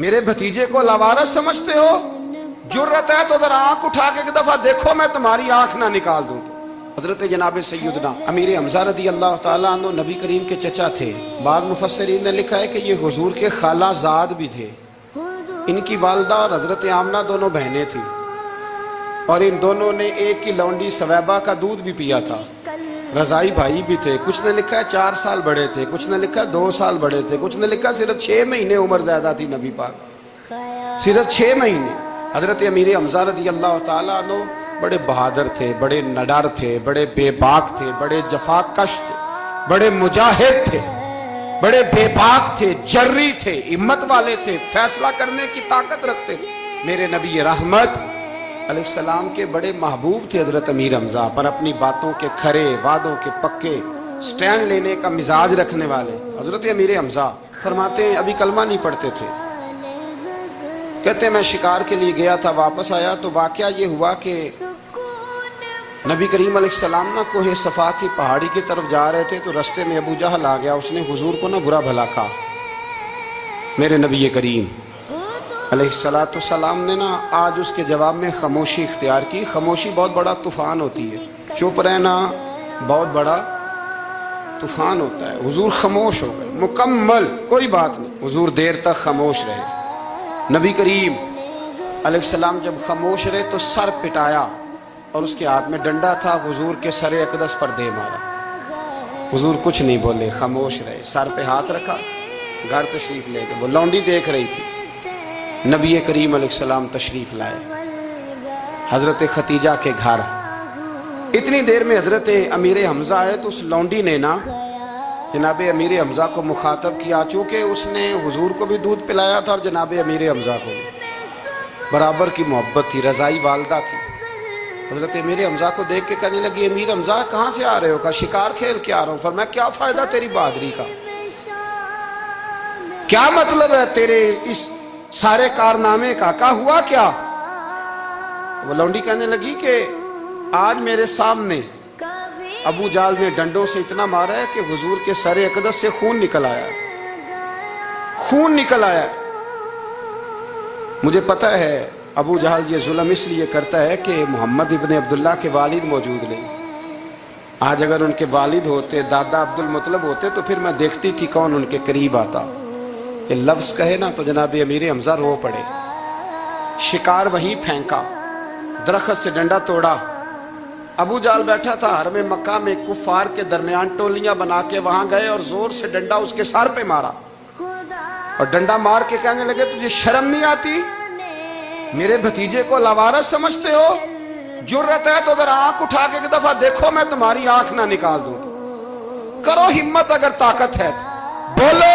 میرے بھتیجے کو लावारिस समझते हो? जुर्रत है तो जरा आंख उठा के एक दफा देखो, मैं तुम्हारी आंख ना निकाल दूं। हजरत जनाब सैयदना अमीर हमजा रदी अल्लाह ताला अन्हु नबी करीम के चचा थे। बाद मुफस्सिरीन ने लिखा है कि ये हुजूर के खालाजाद भी थे। इनकी वालदा और हजरत आमना दोनों बहनें थी और इन दोनों ने एक ही लौंडी सवैबा का दूध भी पिया था। रजाई भाई भी थे। कुछ ने लिखा है 4 साल बड़े थे, कुछ ने लिखा है 2 साल बड़े थे, कुछ ने लिखा सिर्फ 6 महीने उम्र ज्यादा थी नबी पाक, सिर्फ 6 महीने। हजरत अमीर हमजा रदी अल्लाह ताला अन्हु बड़े बहादुर थे, बड़े नडर थे, बड़े बेबाक थे, बड़े जफाकश थे, बड़े मुजाहिद थे, बड़े बेबाक थे, जर्री थे, हिम्मत वाले थे, फैसला करने की ताकत रखते थे। मेरे नबी रहमत अलैहिस्सलाम के बड़े महबूब थे हजरत अमीर हमजा, पर अपनी बातों के खरे, वादों के पक्के, स्टैंड लेने का मिजाज रखने वाले हजरत अमीर हमजा फरमाते हैं अभी कलमा नहीं पढ़ते थे। कहते मैं शिकार के लिए गया था, वापस आया तो वाकया ये हुआ कि नबी करीम अलैहिस्सलाम ना कोहे सफा की पहाड़ी की तरफ जा रहे थे तो रास्ते में अबू जहल आ गया। उसने हुजूर को ना बुरा भला कहा। मेरे नबी करीम अलैहिस्सलाम ने ना आज उसके जवाब में खामोशी इख्तियार की। खामोशी बहुत बड़ा तूफान होती है, चुप रहना बहुत बड़ा तूफान होता है। हुजूर खामोश हो गए, मुकम्मल कोई बात नहीं। हुजूर देर तक खामोश रहे। नबी करीम अलैहिस्सलाम जब खामोश रहे तो सर पिटाया और उसके हाथ में डंडा था। हुजूर के सर अक़दस पर दे मारा। हुजूर कुछ नहीं बोले, खामोश रहे, सर पे हाथ रखा, घर तशरीफ ले गए। वो लौंडी देख रही थी। नबी करीम अलैहिस्सलाम तशरीफ लाए हजरत खतीजा के घर। इतनी देर में हजरत अमीर हमजा आए तो उस लौंडी ने ना जनाब अमीर हमजा को मुखातब किया। चूँकि उसने हुजूर को भी दूध पिलाया था और जनाब अमीर हमजा को भी बराबर की मोहब्बत थी, रजाई वालदा थी। हजरत अमीर हमजा को देख के कहने लगी अमीर हमजा कहाँ से आ रहे हो? कहा शिकार खेल के आ रहा हूँ। फरमाया क्या फायदा तेरी बहादुरी का, क्या मतलब है तेरे इस सारे कारनामे का हुआ क्या? वो लौंडी कहने लगी कि आज मेरे सामने अबू जाल ने डंडों से इतना मारा है कि हुजूर के सर अक़दस से खून निकल आया, खून निकल आया। मुझे पता है अबू जहल ये जुल्म इसलिए करता है कि मोहम्मद इब्न अब्दुल्ला के वालिद मौजूद नहीं। आज अगर उनके वालिद होते, दादा अब्दुल मुतलब होते तो फिर मैं देखती थी कौन उनके करीब आता। ये लफ्ज कहे ना तो जनाब अमीर हमजा रो पड़े। शिकार वहीं फेंका, दरख्त से डंडा तोड़ा। अबू जाल बैठा था हरम मक्का में, कुफार के दरमियान टोलियां बना के वहां गए और जोर से डंडा उसके सर पे मारा और डंडा मार के कहने लगे तुझे शर्म नहीं आती? मेरे भतीजे को लावारिस समझते हो? जुर्रत है तो जरा आंख उठा के एक दफा देखो, मैं तुम्हारी आंख ना निकाल दूं। करो हिम्मत अगर ताकत है बोलो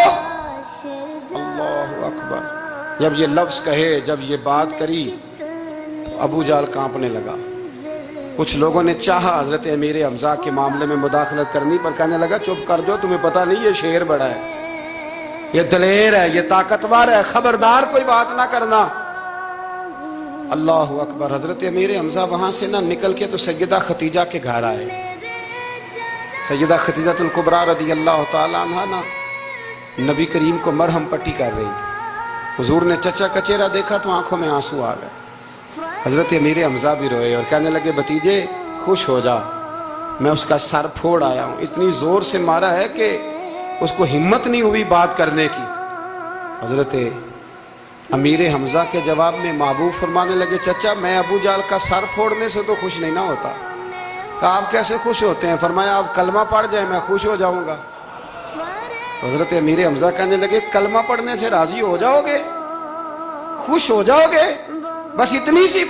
अल्लाहु अकबर। जब ये लफ्ज कहे, जब ये बात करी तो अबू जाल कांपने लगा। कुछ लोगों ने चाहा हजरत अमीर हमजा के मामले में मुदाखलत करनी, पर कहने लगा चुप कर दो, तुम्हें पता नहीं ये शेर बड़ा है, ये दलेर है, ये ताकतवर है, खबरदार कोई बात ना करना। अल्लाहु अकबर। हजरत अमीर हमजा वहां से ना निकल के तो सैयदा खतीजा के घर आए। सैयदा खतीजातुल कुबरा रदी अल्लाह ताला अन्हा ना नबी करीम को मरहम पट्टी कर रही थी। हुजूर ने चचा का चेहरा देखा तो आंखों में आंसू आ गए। हजरत अमीर हमजा भी रोए और कहने लगे भतीजे खुश हो जा, मैं उसका सर फोड़ आया हूँ। इतनी जोर से मारा है कि उसको हिम्मत नहीं हुई बात करने की। हजरत अमीर हमजा के जवाब में महबूब फरमाने लगे चचा मैं अबू जाल का सर फोड़ने से तो खुश नहीं ना होता। कहा आप कैसे खुश होते हैं? फरमाया आप कलमा पढ़ जाए मैं खुश हो जाऊंगा। तो हजरत अमीर हमजा कहने लगे कलमा पढ़ने से राजी हो जाओगे, खुश हो जाओगे, बस इतनी सी